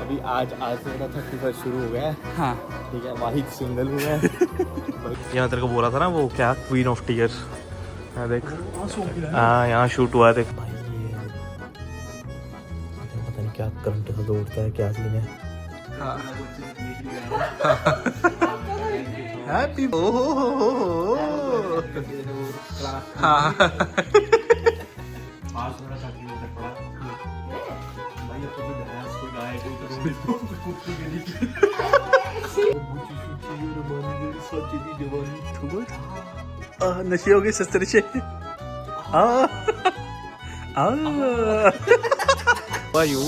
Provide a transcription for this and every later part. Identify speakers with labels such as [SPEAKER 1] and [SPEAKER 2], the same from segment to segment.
[SPEAKER 1] अभी आज से मेरा 31 शुरू हो गया है।
[SPEAKER 2] हाँ
[SPEAKER 1] ठीक है, वाहिद सिंगल हुआ है।
[SPEAKER 3] यहाँ तेरे को बोला था ना वो क्या क्वीन ऑफ टीयर्स, देख हाँ यहाँ शूट हुआ है देख।
[SPEAKER 1] भाई ये पता नहीं क्या करंट से दौड़ता है, क्या सीन है।
[SPEAKER 2] हैप्पी नशे हो गए सस्ते नशे।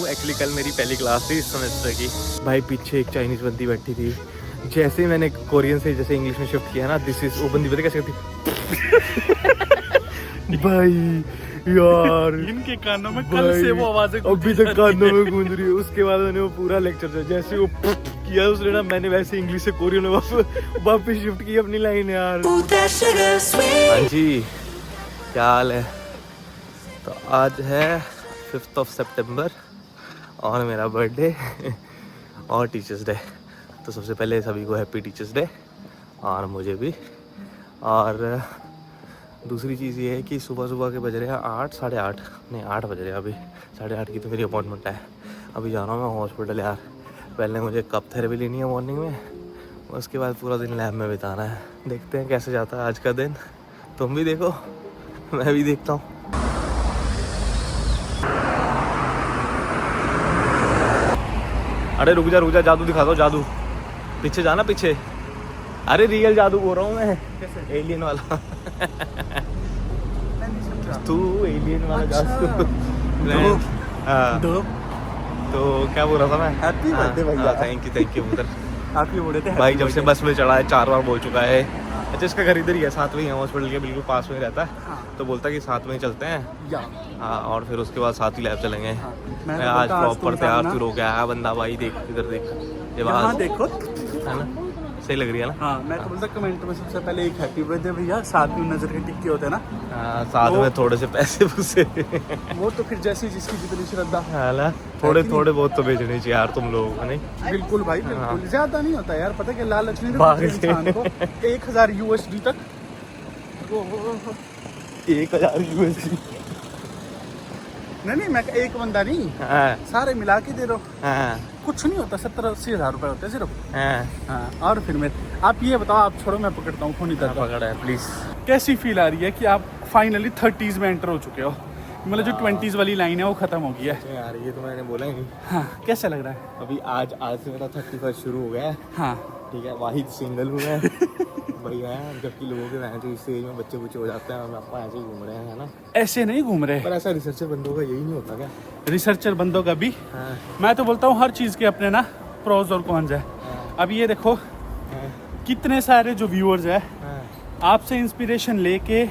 [SPEAKER 3] एक्चुअली कल मेरी पहली क्लास थी इस सेमेस्टर की। भाई पीछे एक चाइनीज बंदी बैठी थी, जैसे ही मैंने कोरियन से जैसे इंग्लिश में शिफ्ट किया ना, दिस इज वो बंदी पता कैसे करती भाई यार
[SPEAKER 2] इनके कानों में कल से वो आवाजें
[SPEAKER 3] अभी तक कानों में गूंज रही है। उसके बाद मैंने वो पूरा लेक्चर था, जैसे वो किया उसने ना, मैंने वैसे इंग्लिश से कोरियन में वापस शिफ्ट की अपनी लाइन यार। हाँ जी, क्या हाल है? तो आज है 5 सितंबर और मेरा बर्थडे और टीचर्स डे। तो सबसे पहले सभी को हैप्पी टीचर्स डे और मुझे भी। और दूसरी चीज़ ये है कि सुबह सुबह के बज रहे हैं 8 साढ़े 8 नहीं 8 बज रहे हैं अभी। 8:30 की तो मेरी अपॉइंटमेंट है। अभी जाना हूँ मैं हॉस्पिटल यार। पहले मुझे कप थेरेपी लेनी है मॉर्निंग में, उसके बाद पूरा दिन लैब में बिताना है। देखते हैं कैसे जाता है आज का दिन। तुम भी देखो, मैं भी देखता हूँ। अरे रुक जा, जादू दिखा दो, जादू पीछे जाना, पीछे। अरे रियल जादू बोल रहा हूँ मैं, एलियन वाला। तू एलियन वाला जादू। तो क्या बोल रहा था मैं?
[SPEAKER 2] हैप्पी बर्थडे भैया।
[SPEAKER 3] थैंक यू उधर।
[SPEAKER 2] आप ही बोले थे
[SPEAKER 3] भाई जब से बस में चढ़ा है 4 बार बोल चुका है। अच्छा इसका घर इधर ही है, साथ में ही है, हॉस्पिटल के बिल्कुल पास में ही रहता है। तो बोलता है कि साथ में ही चलते हैं। हाँ, और फिर उसके बाद साथ ही लैब चलेंगे। मैं आज प्रॉपर तैयार फिर हो गया है बंदा। भाई देख इधर देख, ये बात
[SPEAKER 2] देखो
[SPEAKER 3] है ना, सही लग रही है ना?
[SPEAKER 2] हाँ, मैं तो बोलता कमेंट में सबसे पहले एक हैप्पी बर्थडे भैया, साथ में नजर के टिक्के होते हैं ना।
[SPEAKER 3] हाँ, साथ में थोड़े से पैसे फूसे
[SPEAKER 2] वो तो फिर जैसी जिसकी जितनी श्रद्धा
[SPEAKER 3] है ना, थोड़े बहुत तो भेजने चाहिए यार तुम लोगों को, नहीं?
[SPEAKER 2] बिल्कुल भाई, बिल्कुल ज्यादा नहीं होता यार। पता है कि लालच नहीं
[SPEAKER 3] भाग
[SPEAKER 2] रखती इंसान को। 1000 USD तक।
[SPEAKER 3] 1000 USD?
[SPEAKER 2] नहीं, मैं एक बंदा नहीं, सारे मिला के दे रहा हूँ। कुछ नहीं होता, 70-80 हज़ार रुपए होते हैं सिर्फ। हाँ, और फिर मैं, आप ये बताओ, आप छोड़ो मैं पकड़ता हूँ फोन इधर।
[SPEAKER 3] पकड़ा है प्लीज।
[SPEAKER 2] कैसी फील आ रही है कि आप फाइनली 30s में एंटर हो चुके हो? मतलब जो 20s वाली लाइन है वो खत्म हो गई है
[SPEAKER 1] यार। ये तो मैंने बोला ही नहीं।
[SPEAKER 2] हाँ, कैसा लग रहा है?
[SPEAKER 1] अभी आज से मेरा 31 शुरू हो गया है।
[SPEAKER 2] हाँ
[SPEAKER 1] ठीक है, वाहिद सिंगल हुआ है। बढ़िया है, जबकि लोगों के वहाँ तो इस एज में बच्चे हो जाते हैं और आपका ऐसे ही घूम रहे हैं, है ना?
[SPEAKER 2] ऐसे नहीं घूम रहे,
[SPEAKER 1] पर ऐसा रिसर्चर बंदों का यही नहीं होता क्या?
[SPEAKER 2] रिसर्चर बंदों का भी।
[SPEAKER 1] हाँ।
[SPEAKER 2] मैं तो बोलता हूँ हर चीज़ के अपने ना प्रोज और कॉन्स है। अब ये देखो कितने सारे जो व्यूअर्स है आपसे इंस्पिरेशन लेके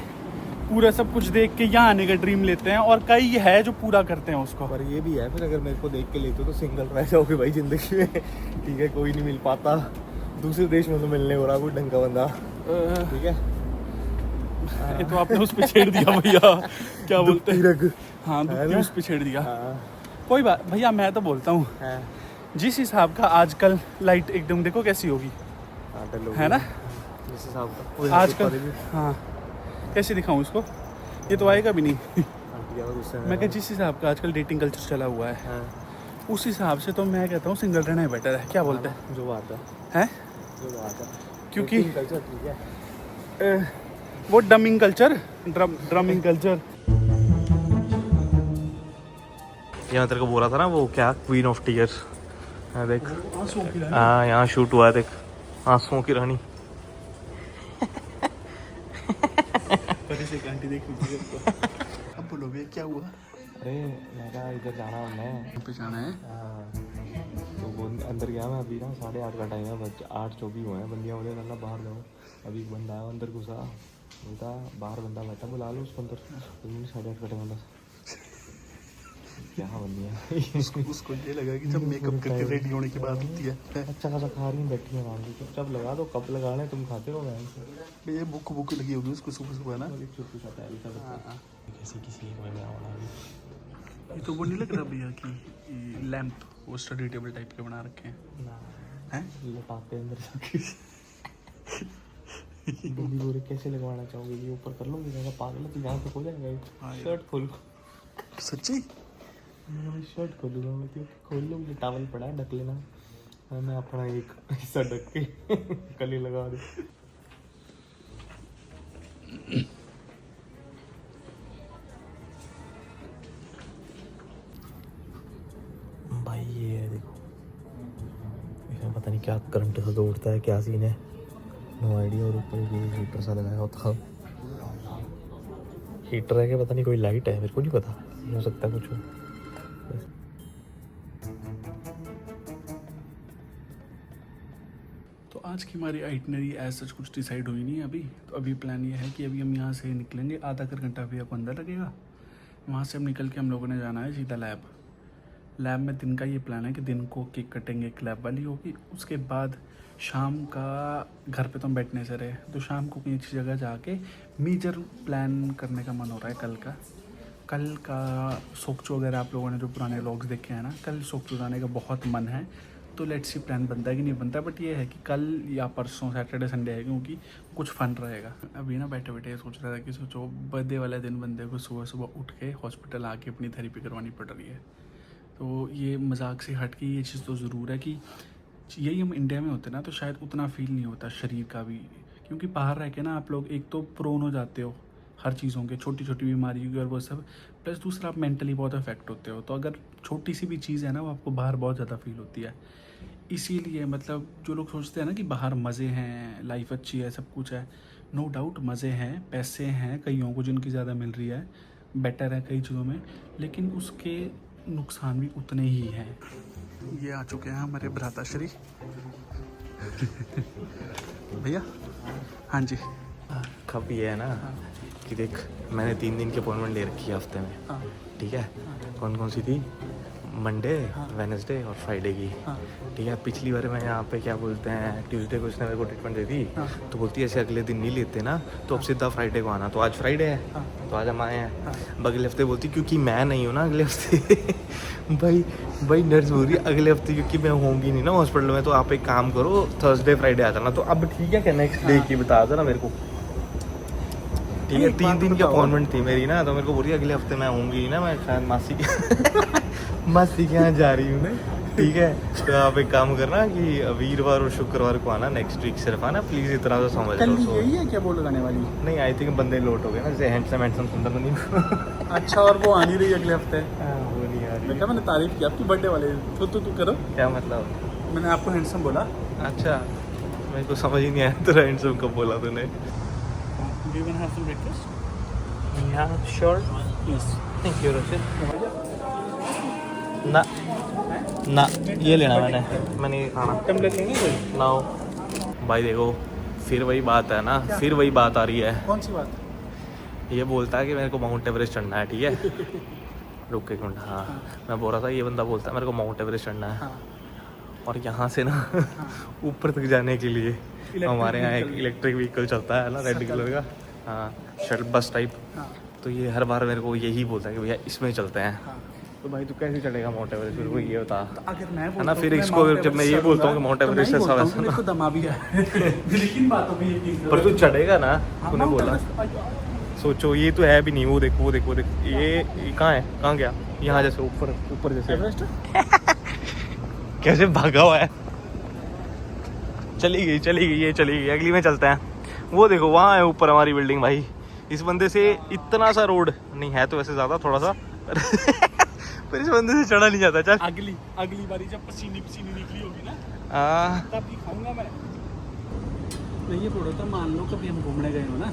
[SPEAKER 2] पूरा सब कुछ देख के यहाँ आने का ड्रीम लेते हैं, और कई है जो पूरा करते हैं उसको।
[SPEAKER 1] पर ये भी है, फिर अगर मेरे को देख के लेते हो तो सिंगल रह जाओगे भाई जिंदगी में। ठीक है, कोई नहीं मिल पाता। दूसरे देश में तो मिलने हो रहा कोई ढंग का बंदा। ठीक है,
[SPEAKER 2] ये तो आपने उस पे छेड़ दिया भैया, क्या बोलते हैं? हाँ, दुखती उस पे छेड़ दिया। कोई बात भैया, मैं तो बोलता हूँ जिस हिसाब का आजकल लाइट एकदम देखो कैसी होगी, है ना?
[SPEAKER 1] जिस हिसाब का
[SPEAKER 2] आजकल। हाँ, कैसे दिखाऊं इसको? ये तो आएगा भी नहीं। मैं क्या, जिस हिसाब का आजकल डेटिंग कल्चर चला हुआ है उस हिसाब से तो मैं कहता हूँ सिंगल रहना ही बेटर है। क्या बोलते हैं?
[SPEAKER 1] जो बात
[SPEAKER 2] है
[SPEAKER 1] जो बात है,
[SPEAKER 2] क्योंकि
[SPEAKER 1] कल्चर ठीक है,
[SPEAKER 2] वो डमिंग कल्चर, ड्रमिंग कल्चर।
[SPEAKER 3] यहाँ तेरे को बोला था ना वो क्या क्वीन ऑफ टीयर्स, देख हाँ यहाँ शूट हुआ है देख, आंसुओं की रानी।
[SPEAKER 2] आंटी देख लीजिए उसको। अब बोलो भैया क्या हुआ?
[SPEAKER 1] अरे मेरा इधर जाना है,
[SPEAKER 2] पे जाना है।
[SPEAKER 1] तो वो अंदर गया मैं अभी ना, 8:30 का टाइम है, 8:24 हुए हैं। बंदियाँ बोले ना बाहर जाओ। अभी एक बंदा आया अंदर घुसा, बोलता बाहर बंदा बैठा, बुला लो उसको अंदर। 8:30 का टाइम था। क्या बंदियाँ
[SPEAKER 2] उसको ये लगा कि जब मेकअप करके रेडी होने की बात होती है।
[SPEAKER 1] अच्छा खासा खा रही बैठी है आराम से, चुपचाप लगा दो, कब लगा लें, तुम खाते रहो। मैं
[SPEAKER 2] ये भूख लगी होगी उसको सुबह सुबह ना।
[SPEAKER 1] किसी में आना भी।
[SPEAKER 2] ये तो वो नहीं लग रहा भैया कि लैंप वो स्टडी टेबल टाइप के बना रखे हैं
[SPEAKER 1] ना
[SPEAKER 2] हैं।
[SPEAKER 1] लटाते अंदर जाके बंदी बोरे कैसे लगवाना चाहोगे? ये ऊपर कर लूँगी, जगह पागल है तो यहाँ तक हो जाएगा।
[SPEAKER 2] हाँ यार।
[SPEAKER 1] शर्ट खोल,
[SPEAKER 2] सच्ची
[SPEAKER 1] मैं शर्ट खोलूँगा, मैं क्यों खोल लूँगी? टावल पड़ा है, ढक लेना। हाँ, मैं अपना एक हिस्सा ढक के कली लगा दूँ। भाई ये है देखो, इसमें पता नहीं क्या करंट सा दौड़ता है, क्या सीन है, नो आइडिया। और ऊपर ये हीटर सा लगाया होता, हीटर है कि पता नहीं कोई लाइट है, मेरे को नहीं पता, हो सकता है कुछ हो।
[SPEAKER 2] तो आज की हमारी आइटनरी एज सच कुछ डिसाइड हुई नहीं है अभी। तो अभी प्लान ये है कि अभी हम यहाँ से निकलेंगे, आधा कर घंटा भैया को अंदर लगेगा। वहाँ से हम निकल के हम लोगों ने जाना है सीधा लैब। लैब में दिन का ये प्लान है कि दिन को केक कटेंगे, एक लैब वाली होगी। उसके बाद शाम का घर पे तो हम बैठने से रहे, तो शाम को कहीं अच्छी जगह जाके मेजर प्लान करने का मन हो रहा है। कल का सोक्चो वगैरह आप लोगों ने जो पुराने व्लॉग्स देखे हैं ना, कल सोक्चो जाने का बहुत मन है। तो लेट्स सी प्लान बनता है कि नहीं बनता, बट ये है कि कल या परसों सैटरडे संडे है, क्योंकि कुछ फन रहेगा। अभी ना बैठे बैठे सोच रहा था कि सोचो बर्थडे वाले दिन बंदे को सुबह सुबह उठ के हॉस्पिटल आके अपनी थेरेपी करवानी पड़ रही है। तो ये मजाक से हट के ये चीज़ तो ज़रूर है कि यही हम इंडिया में होते ना तो शायद उतना फील नहीं होता शरीर का भी, क्योंकि बाहर रह के ना आप लोग एक तो प्रोन हो जाते हो हर चीज़ों के, छोटी छोटी बीमारी की और वो सब, प्लस दूसरा आप मेंटली बहुत अफेक्ट होते हो। तो अगर छोटी सी भी चीज़ है ना वो आपको बाहर बहुत ज़्यादा फील होती है। इसीलिए मतलब जो लोग सोचते हैं ना कि बाहर मज़े हैं, लाइफ अच्छी है, सब कुछ है, नो डाउट मज़े हैं, पैसे हैं कईयों को जिनकी ज़्यादा मिल रही है, बेटर है कई चीज़ों में, लेकिन उसके नुकसान भी उतने ही हैं। ये आ चुके हैं हमारे भ्राताश्री भैया। हाँ जी।
[SPEAKER 1] खप ये है ना कि देख, मैंने 3 दिन की अपॉइंटमेंट ले रखी है हफ्ते में,
[SPEAKER 2] हाँ
[SPEAKER 1] ठीक है। कौन कौन सी थी? मंडे, वेडनेसडे और फ्राइडे की, ठीक है। पिछली बार मैं यहाँ पे क्या बोलते हैं ट्यूसडे को उसने मेरे को ट्रीटमेंट दे दी, तो बोलती है ऐसे अगले दिन नहीं लेते ना, तो अब सीधा फ्राइडे को आना। तो आज फ्राइडे है, तो आज हम आए हैं। अगले हफ्ते बोलती क्योंकि मैं नहीं हूँ ना अगले हफ्ते भाई नर्स बोल रही है अगले हफ्ते क्योंकि मैं होंगी नहीं ना हॉस्पिटल में, तो आप एक काम करो थर्सडे फ्राइडे आ जाना। तो अब ठीक है क्या नेक्स्ट डे की बता देना मेरे को, ठीक है। 3 दिन की अपॉइंटमेंट थी मेरी ना, तो मेरे को बोल रही है अगले हफ्ते मैं होंगी ना, मैं शायद मासी के यहाँ जा रही हूँ ना, ठीक है। तो आप एक काम करना कि वीरवार और शुक्रवार को आना, नेक्स्ट वीक सिर्फ आना प्लीज़, इतना तो समझ लो।
[SPEAKER 2] यही है क्या बोल लगाने वाली?
[SPEAKER 1] नहीं, आई थिंक बंदे लोट हो गए ना, जैसे हैंडसम सुंदर बनी।
[SPEAKER 2] अच्छा, और वो आ नहीं रही अगले हफ्ते?
[SPEAKER 1] वो नहीं आ रही।
[SPEAKER 2] बेटा मैंने तारीफ की आपकी बर्थडे वाले, तो तू करो।
[SPEAKER 1] क्या मतलब?
[SPEAKER 2] मैंने आपको हैंडसम बोला।
[SPEAKER 1] अच्छा, मेरे को समझ ही नहीं आया तेरा हैंडसम कब बोला तूने।
[SPEAKER 2] Do you want to have some breakfast?
[SPEAKER 1] Yeah, sure.
[SPEAKER 2] Yes.
[SPEAKER 1] Thank you, Rashid. ना ये लेना मैंने ये खाना।
[SPEAKER 2] टम्बलर लेंगे कोई?
[SPEAKER 1] नाउ भाई देखो, फिर वही बात है ना, फिर वही बात आ रही है।
[SPEAKER 2] कौन सी बात?
[SPEAKER 1] ये बोलता है कि मेरे को माउंट एवरेस्ट चढ़ना है, ठीक है। रुक एक मिनट। हाँ, मैं बोल रहा था ये बंदा बोलता है मेरे को माउंट एवरेस्ट चढ़ना है, और यहाँ से ना ऊपर तक जाने के लिए हमारे यहाँ एक इलेक्ट्रिक व्हीकल चलता है ना, रेड कलर का, हाँ, शटल बस टाइप। तो ये हर बार मेरे को यही बोलता है कि भैया इसमें चलते हैं। तो भाई तू कैसे चढ़ेगा माउंट एवरेस्ट, मेरे को ये बता।
[SPEAKER 2] तो अगर मैं
[SPEAKER 1] है ना, फिर इसको जब मैं ये बोलता हूँ कि माउंट एवरेस्ट ऐसा वैसा,
[SPEAKER 2] मेरे को दमा भी है लेकिन बातों में यकीन करो।
[SPEAKER 1] पर तू चढ़ेगा ना, तूने बोला। सोचो ये तो है भी नहीं, वो देखो ये कहाँ है, कहाँ गया? यहाँ जैसे ऊपर जैसे
[SPEAKER 2] एवरेस्ट
[SPEAKER 1] कैसे भागा हुआ है। चली गई, अगली में चलते हैं। वो देखो वहाँ है ऊपर हमारी बिल्डिंग। भाई इस बंदे से इतना सा रोड नहीं है, तो वैसे ज़्यादा थोड़ा सा पर इस बंदे से चढ़ा नहीं जाता। चल
[SPEAKER 2] अगली बारी जब पसीनी निकली होगी ना, तब दिखाऊंगा मैं ये बोल रहा था, मान लो कभी हम घूमने गए हो ना,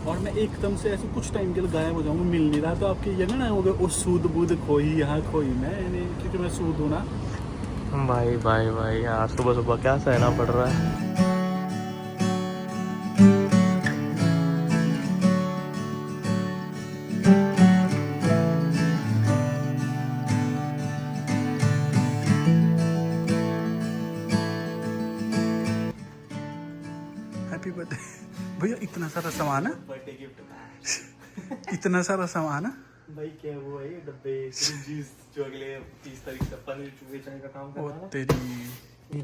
[SPEAKER 2] और मैं एकदम से ऐसे कुछ टाइम के लिए गायब हो जाऊंगा, मिल नहीं रहा, तो आपके ये ना हो गया वो सूद बूद खोई, यहाँ खोई मैं, क्योंकि मैं सूद हूँ ना।
[SPEAKER 1] भाई यार सुबह क्या सहना पड़ रहा है।
[SPEAKER 2] हैप्पी बर्थडे भैया। इतना सारा सामान है,
[SPEAKER 1] बर्थडे गिफ्ट
[SPEAKER 2] इतना सारा सामान है।
[SPEAKER 1] भाई क्या वो है ये डब्बे क्रिंजीज जो अगले 30 तारीख से पनीर बेचने का काम कर
[SPEAKER 2] ओ
[SPEAKER 1] रहा है
[SPEAKER 2] तेरी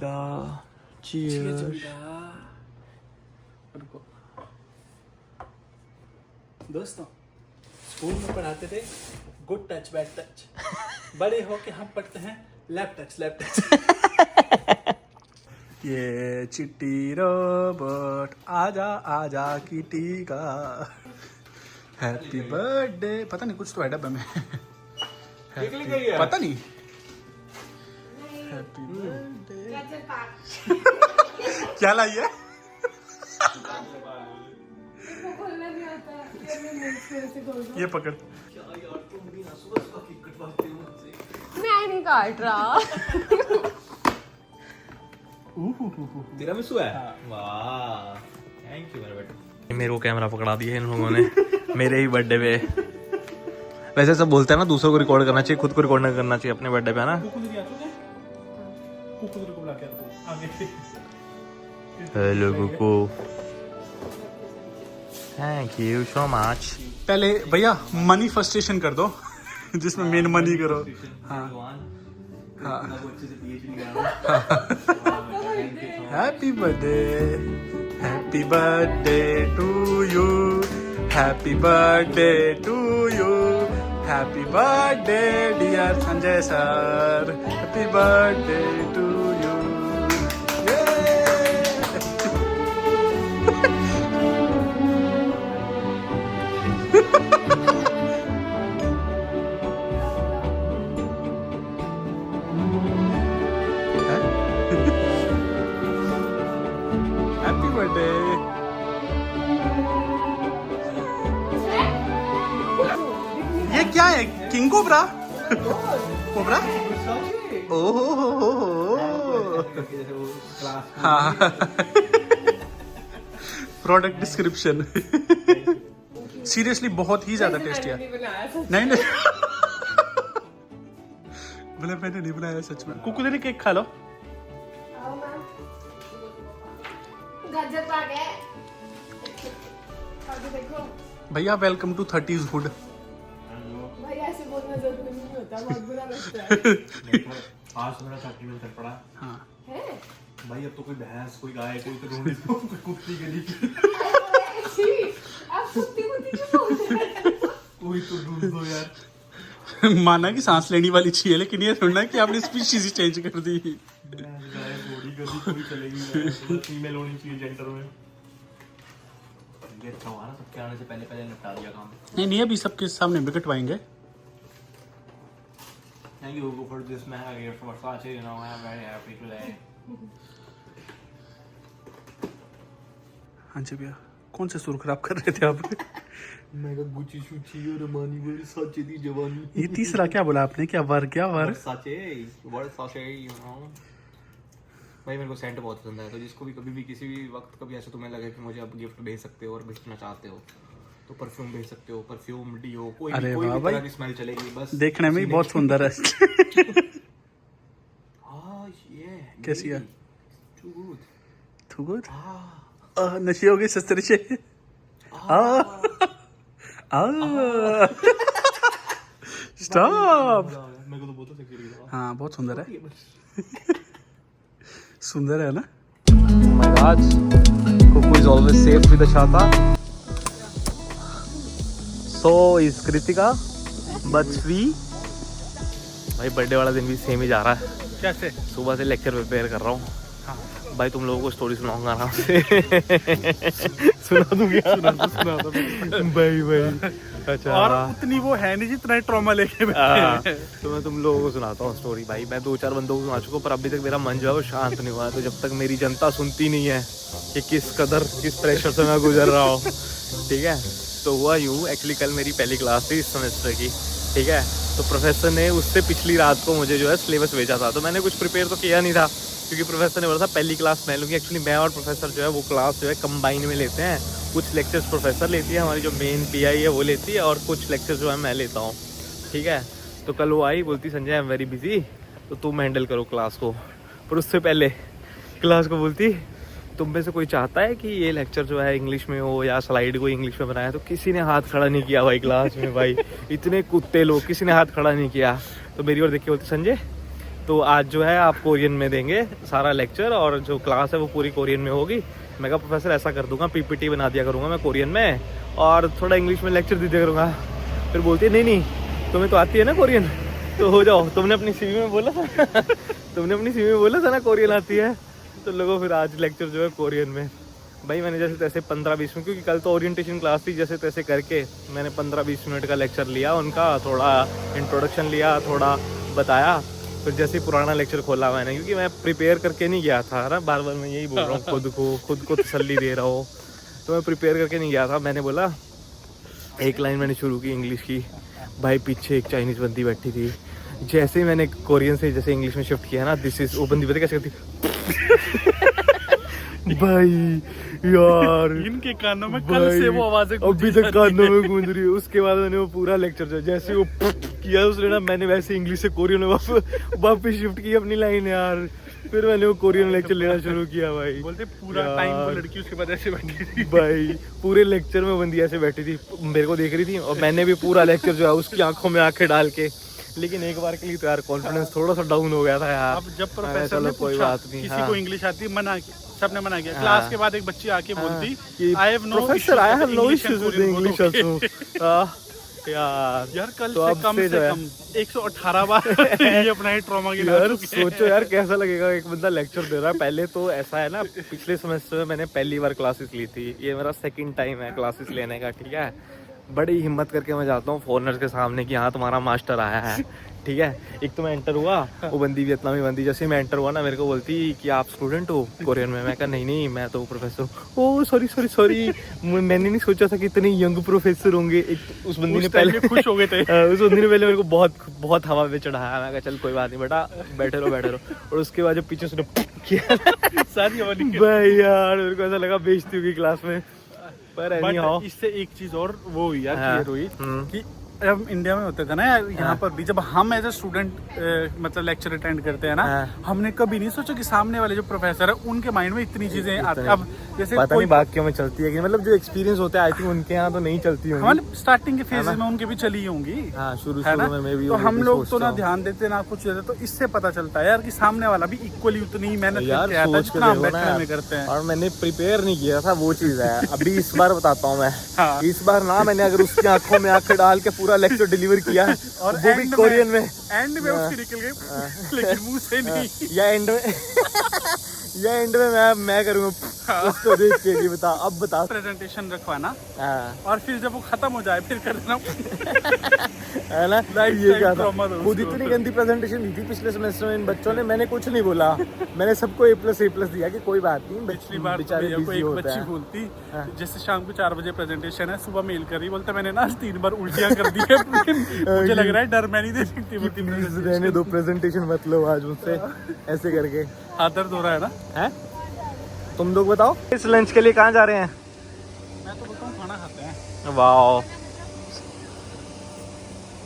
[SPEAKER 1] चीयर्स
[SPEAKER 2] दोस्तों स्कूल में पढ़ाते थे गुड टच बैड टच, बड़े होके हम पढ़ते हैं लेफ्ट टच। ये चिट्टी रोबोट आजा आजा किटी का हैप्पी बर्थडे, पता नहीं कुछ तो है डब्बे में पता नहीं। हैप्पी बर्थडे क्या लाई है? ये पकड़।
[SPEAKER 4] मैं नहीं काट रहा।
[SPEAKER 1] तिरामिसू है वाह थैंक यू मेरे बेटे। मेरे को कैमरा पकड़ा दिया इन लोगों ने मेरे ही बर्थडे पे। वैसे सब बोलते हैं ना दूसरों को रिकॉर्ड करना चाहिए, खुद को रिकॉर्ड नहीं करना चाहिए अपने बर्थडे पे, है ना। Hello Kuku thank you so much.
[SPEAKER 2] पहले भैया मनीफेस्टेशन कर दो जिसमें मेन मनी करो। हाँ हाँ happy birthday to you, happy birthday to you, happy birthday dear Sanjay sir, happy birthday to you. Happy birthday. ये क्या है? King cobra? कोबरा? ओहो हाँ प्रोडक्ट डिस्क्रिप्शन सीरियसली बहुत ही ज्यादा टेस्टी है। नहीं नहीं बोले मैंने नहीं बनाया सच में। कुकू ने केक खा लो।
[SPEAKER 4] गाजर पाक है। आगे देखो
[SPEAKER 2] भैया वेलकम टू 30s हुड।
[SPEAKER 4] भाई ऐसे बोलना जरूरी नहीं होता, बहुत बुरा लगता है।
[SPEAKER 1] आज तो मेरा 30 में चल पड़ा
[SPEAKER 2] हाँ
[SPEAKER 4] है
[SPEAKER 1] भाई। अब तो कोई भैंस कोई गाय कोई तो ढूंढी दो कोई कुत्ती गली की
[SPEAKER 4] आप कुत्ती क्यों बोलते हैं?
[SPEAKER 1] कोई तो ढूंढ दो यार।
[SPEAKER 2] माना कि सांस लेने वाली चाहिए, लेकिन ये थोड़ा कि आपने स्पीशीज ही चेंज कर दी।
[SPEAKER 1] गाय घोड़ी गली कोई चलेगी, फीमेल होनी चाहिए जेंडर में। ये अच्छा हुआ ना सबके आने से पहले पहले निपटा दिया काम।
[SPEAKER 2] नहीं नहीं अभी सबके सामने भी कटवाएंगे।
[SPEAKER 1] Thank you for this mega gift for Versace. You know, I'm very happy today.
[SPEAKER 2] हाँ जी भैया कौन से सुर खराब कर रहे थे आप?
[SPEAKER 1] मेगा गुची शुची और रमानी वर्साचे दी जवानी।
[SPEAKER 2] ये तीसरा क्या बोला आपने? क्या वर
[SPEAKER 1] वर्साचे you know. भाई मेरे को सेंट बहुत पसंद है, तो जिसको भी कभी भी किसी भी वक्त कभी ऐसा तुम्हें लगे कि मुझे अब गिफ्ट भेज सकते हो और भेजना चाहते हो तो परफ्यूम भेज सकते हो। परफ्यूम डीओ कोई
[SPEAKER 2] अरे
[SPEAKER 1] भी कोई
[SPEAKER 2] वाह
[SPEAKER 1] भी
[SPEAKER 2] भाई।
[SPEAKER 1] तरह की स्मेल चलेगी बस।
[SPEAKER 2] देखने में ही बहुत सुंदर है।
[SPEAKER 1] हाँ ये
[SPEAKER 2] कैसी है?
[SPEAKER 1] Too good.
[SPEAKER 2] Too good?
[SPEAKER 1] हाँ
[SPEAKER 2] नशे हो गए सस्ते नशे। स्टॉप।
[SPEAKER 1] मेरे को तो बहुत सेक्सी लग रहा
[SPEAKER 2] हाँ बहुत सुंदर है। सुंदर है ना?
[SPEAKER 1] Oh my God. Cuckoo is always safe with the chata. So is Kritika, but we भाई बर्थडे वाला दिन भी सेम ही जा रहा है।
[SPEAKER 2] कैसे?
[SPEAKER 1] सुबह से लेक्चर प्रिपेयर कर रहा हूँ।
[SPEAKER 2] हाँ
[SPEAKER 1] भाई तुम लोगों को स्टोरी सुनाऊंगा आराम से। सुना दूँ क्या? सुना दो भाई। अच्छा
[SPEAKER 2] और उतनी वो है नहीं जितना ट्रॉमा लेके बैठे हैं।
[SPEAKER 1] तो मैं तुम लोगों को सुनाता हूँ स्टोरी। भाई मैं 2-4 बंदों को सुना चुका हूँ पर अभी तक मेरा मन जो है वो शांत नहीं हुआ है। तो जब तक मेरी जनता सुनती नहीं है कि किस प्रेशर से मैं गुजर रहा हूँ, ठीक है। तो हुआ यूँ, एक्चुअली कल मेरी पहली क्लास थी इस सेमेस्टर की, ठीक है। तो प्रोफेसर ने उससे पिछली रात को मुझे जो है सिलेबस भेजा था, तो मैंने कुछ प्रिपेयर तो किया नहीं था क्योंकि प्रोफेसर ने बोला था पहली क्लास मैं लूँगी। एक्चुअली मैं और प्रोफेसर जो है वो क्लास जो है कंबाइन में लेते हैं। कुछ लेक्चर्स प्रोफेसर लेती है, हमारी जो मेन पीआई है वो लेती है, और कुछ लेक्चर्स जो है मैं लेता हूँ, ठीक है। तो कल वो आई, बोलती Sanjay I am very busy, तो तुम हैंडल करो क्लास को। पर उससे पहले क्लास को बोलती
[SPEAKER 3] तुम में से कोई चाहता है कि ये लेक्चर जो है इंग्लिश में हो या स्लाइड को इंग्लिश में बनाया? तो किसी ने हाथ खड़ा नहीं किया भाई क्लास में भाई, इतने कुत्ते लोग, किसी ने हाथ खड़ा नहीं किया। तो मेरी ओर देख के बोलते संजय तो आज जो है आप कोरियन में देंगे सारा लेक्चर और जो क्लास है वो पूरी कोरियन में होगी। मैं कहा प्रोफेसर ऐसा कर दूंगा, पीपीटी बना दिया करूँगा मैं कोरियन में और थोड़ा इंग्लिश में लेक्चर दे दिया करूँगा। फिर बोलती है नहीं तुम्हें तो आती है ना कोरियन, तो हो जाओ। तुमने अपनी सीवी में बोला था तुमने अपनी सीवी में बोला था ना कोरियन आती है, तो लोगों फिर आज लेक्चर जो है कोरियन में। भाई मैंने जैसे तैसे 15-20 मिनट, क्योंकि कल तो ओरिएंटेशन क्लास थी, जैसे तैसे करके मैंने 15-20 मिनट का लेक्चर लिया उनका, थोड़ा इंट्रोडक्शन लिया, थोड़ा बताया। फिर जैसे ही पुराना लेक्चर खोला मैंने, क्योंकि मैं प्रिपेयर करके नहीं गया था ना, बार बार मैं यही बोल रहा हूँ खुद को तसल्ली दे रहा हूँ, तो मैं प्रिपेयर करके नहीं गया था। मैंने बोला एक लाइन मैंने शुरू की इंग्लिश की, भाई पीछे एक चाइनीज़ बंदी बैठी थी। जैसे ही मैंने कोरियन से जैसे इंग्लिश में शिफ्ट किया ना, दिस इज, वो बंदी पता कैसे करती भाई यार
[SPEAKER 2] इनके कानों में कल से वो आवाजें
[SPEAKER 3] अभी तक कानों में गूंज रही है। उसके बाद मैंने वो पूरा लेक्चर जैसे वो किया उसने ना, मैंने वैसे इंग्लिश से कोरियन में वापस शिफ्ट की अपनी लाइन यार। फिर मैंने वो कोरियन लेक्चर लेना शुरू किया भाई।
[SPEAKER 2] बोलते पूरा टाइम वो लड़की उसके बाद ऐसे बैठी थी
[SPEAKER 3] भाई, पूरे लेक्चर में बंदी ऐसे बैठी थी, मेरे को देख रही थी और मैंने भी पूरा लेक्चर जो है उसकी आंखों में आंखें डाल के। लेकिन एक बार के लिए तो यार कॉन्फिडेंस थोड़ा सा डाउन हो गया था यार।
[SPEAKER 2] अब जब प्रोफेसर ने पूछा किसी को इंग्लिश आती है, मना किया, सबने मना किया। क्लास के बाद एक बच्ची आके बोलती I have no issues with English also. यार कल
[SPEAKER 3] तो
[SPEAKER 2] से कम 118 बार ये अपना ही ट्रॉमा की
[SPEAKER 3] यार सोचो यार कैसा लगेगा एक बंदा लेक्चर दे रहा है। पहले तो ऐसा है ना, पिछले सेमेस्टर में मैंने पहली बार क्लासेस ली थी, ये मेरा सेकंड टाइम है क्लासेस लेने का, ठीक है। बड़ी हिम्मत करके मैं जाता हूँ फॉरेनर्स के सामने कि हाँ तुम्हारा मास्टर आया है, ठीक है। एक तो मैं एंटर हुआ, वो बंदी वियतनामी बंदी, जैसे मैं एंटर हुआ ना मेरे को बोलती कि आप स्टूडेंट हो कोरियन में। मैं कहा नहीं मैं तो प्रोफेसर हूँ। ओह सॉरी मैंने नहीं सोचा था कि इतने यंग प्रोफेसर होंगे। एक उस बंदी ने पहले
[SPEAKER 2] खुश हो गए थे
[SPEAKER 3] उस बंदी ने पहले मेरे को बहुत हवा में चढ़ाया। मैं कहा चल कोई बात नहीं बेटा, बैठे रहो। और उसके बाद जब पीछे उसने किया
[SPEAKER 2] सारी
[SPEAKER 3] भाई यार मेरे को ऐसा लगा बेइज्जती होगी क्लास में। पर
[SPEAKER 2] इससे एक चीज और वो हुई यार, क्लियर हुई कि हम इंडिया में होते थे ना यार, यहाँ पर भी जब हम एज ए स्टूडेंट मतलब लेक्चर अटेंड करते हैं ना, हमने कभी नहीं सोचा कि सामने वाले जो प्रोफेसर है उनके माइंड में इतनी चीजें आती है। अब जैसे
[SPEAKER 3] पता नहीं बात क्यों में चलती है कि मतलब जो एक्सपीरियंस होता है आई थिंक उनके यहाँ तो नहीं चलती होंगी।
[SPEAKER 2] हमारे स्टार्टिंग के फेज में उनके भी चली होंगी,
[SPEAKER 3] शुरू
[SPEAKER 2] में भी। तो हम लोग तो ना ध्यान देते ना कुछ देते, तो इससे पता चलता है यार कि सामने वाला भी इक्वली उतनी मेहनत करके आता है जितना हम बैठने में करते हैं।
[SPEAKER 3] और मैंने प्रिपेयर नहीं किया था, वो चीज है। अभी इस बार बताता हूँ मैं, इस बार ना मैंने अगर उसकी आंखों में आंखें डाल के पूरा लेक्चर डिलीवर किया और वो भी कोरियन में,
[SPEAKER 2] एंड में उसकी निकल गई लेकिन मुंह से नहीं,
[SPEAKER 3] या एंड में मैं करूँगा उसको देख के। नहीं बता, अब बता।
[SPEAKER 2] प्रेजेंटेशन रखवाना और फिर जब वो खत्म हो जाए फिर कर देना
[SPEAKER 3] है ना। ये क्या था, खुद इतनी गंदी प्रेजेंटेशन दी थी पिछले सेमेस्टर में इन बच्चों ने। मैंने कुछ नहीं बोला, मैंने सबको A++ दिया कि कोई बात नहीं।
[SPEAKER 2] पिछली बार एक बच्ची बोलती जैसे शाम को 4 बजे प्रेजेंटेशन है, सुबह मेल कर रही, बोलते मैंने ना 3 बार उल्टियां कर दी है मुझे लग रहा है डर मैं नहीं दे सकती।
[SPEAKER 3] रहने दो प्रेजेंटेशन मत लो आज मुझसे ऐसे करके।
[SPEAKER 2] हाथ दर्द हो रहा है ना।
[SPEAKER 3] है तुम लोग बताओ इस लंच के लिए कहाँ जा रहे हैं?
[SPEAKER 2] मैं तो बताऊँ खाना खाते हैं।
[SPEAKER 3] वाह,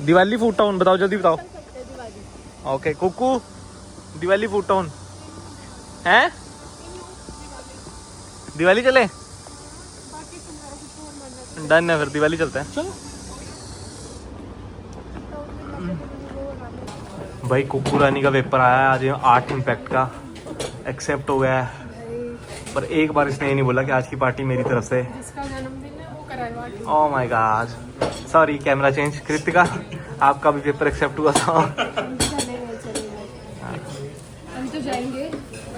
[SPEAKER 3] दिवाली फूड टाउन बताओ, जल्दी बताओ। Okay Kuku, Diwali food town है, दिवाली चले, डन है फिर दिवाली चलते हैं।
[SPEAKER 2] चलो
[SPEAKER 3] भाई कुकू रानी का पेपर आया है आज, 8 इम्पैक्ट का एक्सेप्ट हो गया है। पर एक बार इसने ये नहीं बोला कि आज की पार्टी मेरी तरफ से।
[SPEAKER 4] जिसका जन्मदिन है वो कराएगा।
[SPEAKER 3] Oh my God, sorry camera change. Kritika आपका भी पेपर एक्सेप्ट हुआ था।
[SPEAKER 4] हम तो जाएंगे,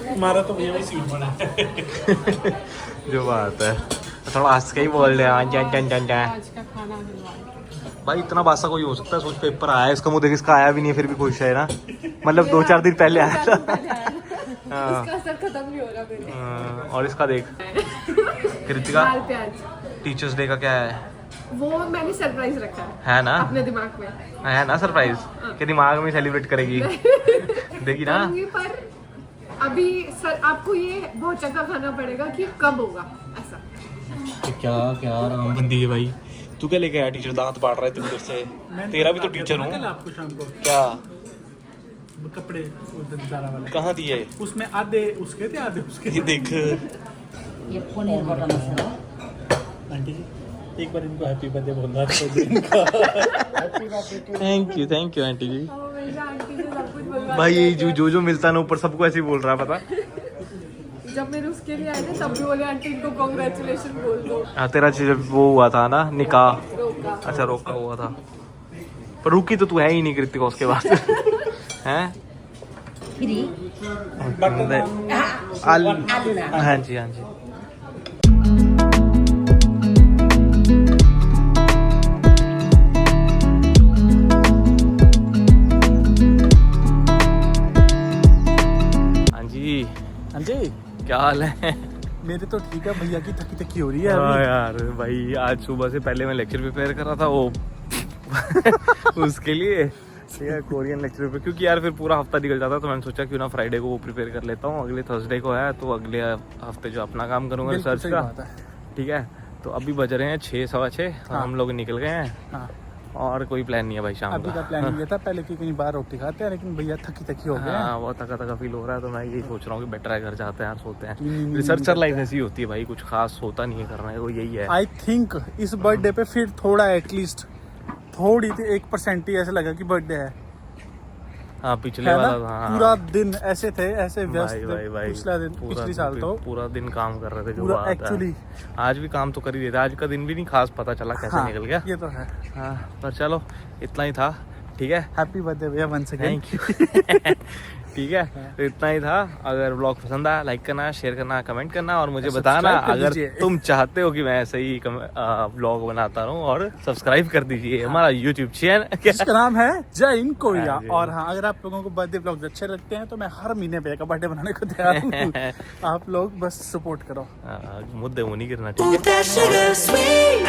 [SPEAKER 2] हमारा तो भैया सीट बना है
[SPEAKER 3] जो बात है थोड़ा हंस के ही बोल रहे हैं।
[SPEAKER 4] आज का खाना खिलवाएंगे।
[SPEAKER 3] भाई इतना बासा कोई हो सकता है? सोच पेपर आया है इसका, मुँह देख इसका आया भी नहीं है फिर भी खुश है ना। मतलब 2-4 दिन पहले आया था।
[SPEAKER 4] इसका असर खत्म नहीं हो रहा मेरे।
[SPEAKER 3] और इसका देख कृतिका,
[SPEAKER 4] दाल प्याज।
[SPEAKER 3] टीचर्स डे का क्या है?
[SPEAKER 4] वो मैंने सरप्राइज रखा है
[SPEAKER 3] ना
[SPEAKER 4] अपने दिमाग में।
[SPEAKER 3] है ना सरप्राइज के दिमाग में सेलिब्रेट करेगी देखी ना।
[SPEAKER 4] पर अभी सर आपको ये बहुत चक्का खाना पड़ेगा कि कब होगा ऐसा।
[SPEAKER 3] क्या आराम बंदी है भाई। तू क्या लेके आया? टीचर दांत पाड़ रहा है तेरे से। तेरा भी तो टीचर हूँ।
[SPEAKER 2] आपको शाम को
[SPEAKER 3] क्या
[SPEAKER 2] कपड़े वाले
[SPEAKER 3] कहाँ दिए?
[SPEAKER 2] उसमें आधे उसके थे आधे उसके।
[SPEAKER 3] ये देख
[SPEAKER 5] ये पनीर बटर मसाला।
[SPEAKER 2] आंटी जी एक बार इनको हैप्पी बर्थडे बोलना
[SPEAKER 3] थैंक यू आंटी जी।
[SPEAKER 4] हमेशा आंटी से सब कुछ बुलवा
[SPEAKER 3] भाई ये जो मिलता है ना ऊपर सबको ऐसे ही बोल रहा है पता।
[SPEAKER 4] जब मैंने उसके लिए आए थे तब भी बोले आंटी इनको कांग्रेचुलेशन बोल दो।
[SPEAKER 3] हाँ तेरा जब वो हुआ था ना निकाह,
[SPEAKER 4] रोका।
[SPEAKER 3] अच्छा रोका हुआ था, पर रुकी तो तू है ही नहीं कृतिका उसके बाद हैं।
[SPEAKER 5] फ्री
[SPEAKER 3] हाँ जी हाँ जी।
[SPEAKER 2] हाँ जी
[SPEAKER 3] क्या हाल है?
[SPEAKER 2] मेरे तो ठीक है, भैया की थकी थकी हो रही है
[SPEAKER 3] हाँ
[SPEAKER 2] अभी।
[SPEAKER 3] यार भाई आज सुबह से पहले मैं लेक्चर प्रिपेयर कर रहा था वो उसके लिए, ठीक है, कोरियन लेक्चर पे, क्योंकि यार फिर पूरा हफ्ता निकल जाता, तो मैंने सोचा क्यों ना फ्राइडे को वो प्रिपेयर कर लेता हूँ। अगले थर्सडे को है तो अगले हफ्ते जो अपना काम करूँगा
[SPEAKER 2] बिल्कुल
[SPEAKER 3] रिसर्च
[SPEAKER 2] सही
[SPEAKER 3] का,
[SPEAKER 2] बात है।
[SPEAKER 3] ठीक है। तो अभी बज रहे हैं 6 सवा 6 और
[SPEAKER 2] हाँ।
[SPEAKER 3] हम लोग निकल गए हैं
[SPEAKER 2] हाँ
[SPEAKER 3] और कोई प्लान नहीं है भाई शाम
[SPEAKER 2] अभी का प्लानिंग ये था पहले कि कहीं बाहर रोटी खाते हैं, लेकिन भैया थकी थकी हो गए हैं।
[SPEAKER 3] हाँ बहुत थका फील हो रहा है, तो मैं यही सोच रहा हूँ कि बेटर है घर जाते हैं यार, सोते हैं।
[SPEAKER 2] नहीं,
[SPEAKER 3] रिसर्चर लाइफ ऐसी होती है भाई, कुछ खास होता नहीं है करने को, यही है।
[SPEAKER 2] आई थिंक इस बर्थडे पे फिर थोड़ा एटलीस्ट थोड़ी थी 1% ही ऐसा लगा कि बर्थडे है,
[SPEAKER 3] हाँ पिछले
[SPEAKER 2] है ना?
[SPEAKER 3] वाला हाँ,
[SPEAKER 2] पूरा दिन ऐसे थे, ऐसे व्यस्त
[SPEAKER 3] भाई
[SPEAKER 2] थे।
[SPEAKER 3] भाई भाई
[SPEAKER 2] पिछला दिन पिछली साल तो
[SPEAKER 3] पूरा दिन काम कर रहे थे जो
[SPEAKER 2] पूरा
[SPEAKER 3] बात है।
[SPEAKER 2] एक्चुअली।
[SPEAKER 3] आज भी काम तो कर ही रहे थे, आज का दिन भी नहीं खास पता चला कैसे
[SPEAKER 2] हाँ,
[SPEAKER 3] निकल गया।
[SPEAKER 2] ये तो है।
[SPEAKER 3] हाँ पर चलो इतना ही था, ठीक है।
[SPEAKER 2] हैप्पी बर्थडे भैया वंस अगेन।
[SPEAKER 3] थैंक यू ठीक है, तो इतना ही था। अगर ब्लॉग पसंद आया लाइक करना, शेयर करना, कमेंट करना और मुझे बताना
[SPEAKER 2] सब्सक्राइब कर
[SPEAKER 3] अगर
[SPEAKER 2] दीजिए।
[SPEAKER 3] तुम चाहते हो कि मैं ऐसे ही ब्लॉग बनाता रहूं, और सब्सक्राइब कर दीजिए हमारा यूट्यूब चैनल
[SPEAKER 2] जिसका नाम है जय इन कोरिया।
[SPEAKER 3] हाँ जी।
[SPEAKER 2] और हाँ, अगर आप लोगों को बर्थडे ब्लॉग्स अच्छे लगते हैं तो मैं हर महीने भैया का बर्थडे बनाने को तैयार हूँ। आप लोग बस सपोर्ट करो।
[SPEAKER 3] मुद्दे वो नहीं करना, ठीक है।
[SPEAKER 6] Ooh, that sugar sweet,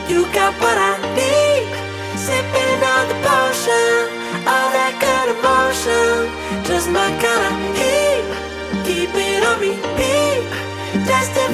[SPEAKER 6] you got what I need. Sipping on the potion, all that good emotion, just my kind of heat. Keep it on repeat, destined